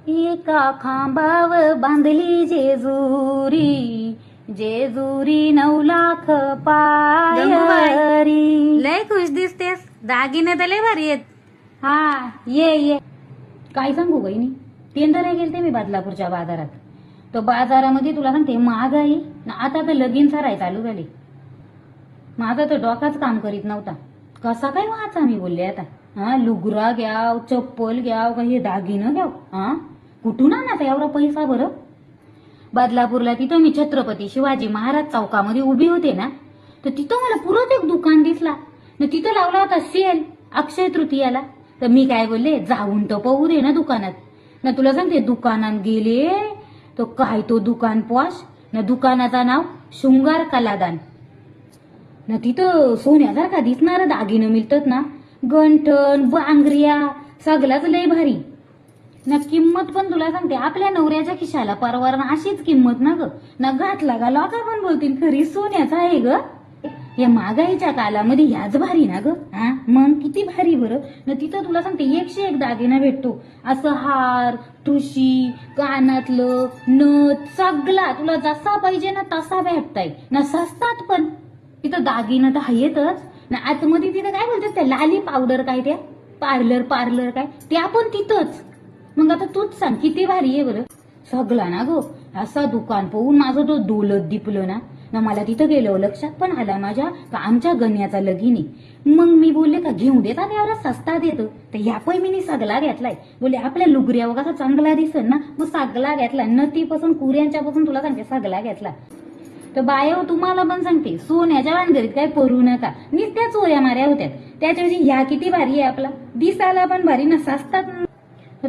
एका खांबावर बांधली जेजुरी, जेजुरी 9 लाख पायरी. लय खुश दिसतेस. दागिने तर लय भारी आहेत. हा ये काय सांगू बहिणी, तेंदरा गेलते मी बदलापूरच्या बाजारात. तो बाजारामध्ये तुला सांगते महागाई ना, आता तर लगीन सराय चालू झाली. माझा तर डोकाच काम करीत नव्हता. कसा काय वाचा मी बोलले आता. हा लुगरा घ्याव, चप्पल घ्याव, काही दागिनं घ्याव. हा कुठून आणायचा एवढा पैसा बरं. बदलापूरला तिथं मी छत्रपती शिवाजी महाराज चौकामध्ये उभी होते ना, तर तिथं मला पुरत एक दुकान दिसला ना, तिथं लावला होता सेल अक्षय तृतीयाला. तर मी काय बोलले, जाऊन तर पाहू दे ना दुकानात. ना तुला सांगते दुकानात गेले तो काय तो दुकान पॉश ना, दुकानाचं नाव शृंगार कलादान ना. तिथं सोन्यासारखा दिसणारं दागिनं मिळतात ना, गंठण बांगड्या सगळ्याच लय भारी ना. किंमत पण तुला सांगते आपल्या नवऱ्याच्या खिशाला परवाना अशीच किंमत ना ग. ना घातला का लोक पण बोलतील खरी सोन्याचा आहे ग. या महागाईच्या कालामध्ये ह्याच भारी ना ग. हा मग किती भारी बरं ना. तिथं तुला सांगते 101 दागिना भेटतो. असं हार, ठुशी, कानातलं, नथ सगळा तुला जसा पाहिजे ना तसा भेटताय ना, स्वस्तात पण. तिथं दागिनं तर आहेतच ना. आतमध्ये तिथं काय बोलतात त्या लाली पावडर काय त्या पार्लर काय त्या पण तिथंच. मग आता तूच सांग किती भारी आहे बरं. सगळा ना गो. असा दुकान पाहून माझं तो डोलत दिपलं ना. मला तिथं गेलो लक्षात पण आला माझ्या का आमच्या गण्याचा लगीन आहे. मग मी बोलले का घेऊन देतात एवढा सस्ता देतो. तर ह्या मी सगळा घेतलाय. बोले आपल्या लुगऱ्या वगैरे चांगला दिसन ना, मग सगळा घेतला. नतीपासून कुऱ्यांच्या पासून तुला सांगते सगळा घेतला. तर बायो तुम्हाला पण सांगते सोन्याच्या भानगडीत काय पडू नका. नुसत्या चोऱ्या माऱ्या होत्या त्याच्याऐवजी ह्या किती भारी आहे. आपला दिसायला पण भारी ना, सस्तात.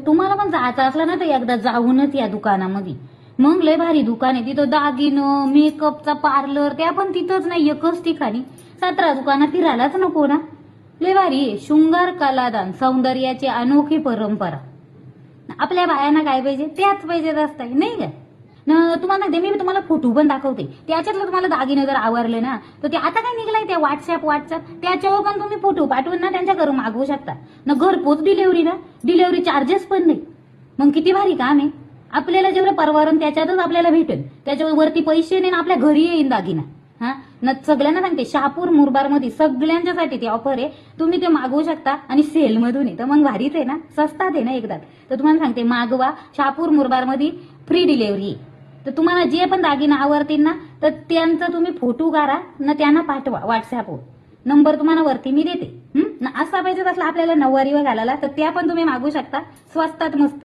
तुम्हाला पण जायचं असलं ना तर एकदा जाऊनच या दुकानामध्ये. मग लय भारी दुकान आहे तिथं. दागिनं, मेकअपचा पार्लर त्या पण तिथंच नाही, एकच ठिकाणी 17 दुकानात फिरायलाच नको ना. लय भारी आहे. शृंगार कलादान, सौंदर्याची अनोखी परंपरा. आपल्या बायांना काय पाहिजे त्याच पाहिजेत असतात नाही का. तुम्हाला मी तुम्हाला फोटो पण दाखवते. त्याच्यातलं तुम्हाला दागिने जर आवडले ना, तर ते आता काय निघलाय त्या व्हॉट्सअप त्याच्यावर पण तुम्ही फोटो पाठवून ना त्यांच्या घरून मागवू शकता ना. घरपोच डिलेव्हरी ना, डिलेव्हरी चार्जेस पण नाही. मग किती भारी काम आहे. आपल्याला जेवढं परवरण त्याच्यातच आपल्याला भेटेल, त्याच्यावर वरती पैसे नाही ना आपल्या घरी येईन दागिना. हा ना सगळ्यांना सांगते शहापूर मुरबार मध्ये सगळ्यांच्यासाठी ती ऑफर आहे. तुम्ही ते मागवू शकता आणि सेल मधून आहे तर मग भारीच आहे ना, स्वस्तात आहे ना एकदा. तर तुम्हाला सांगते मागवा. शहापूर मुरबार मध्ये फ्री डिलेव्हरी आहे. तर तुम्हाला जे पण दागिना आवडतील ना तर त्यांचा तुम्ही फोटो काढा ना, त्यांना पाठवा व्हॉट्सअपवर. नंबर तुम्हाला वरती मी देते. असा पाहिजे असला आपल्याला 9वारीवर घालायला तर त्या पण तुम्ही मागू शकता स्वस्तात मस्त.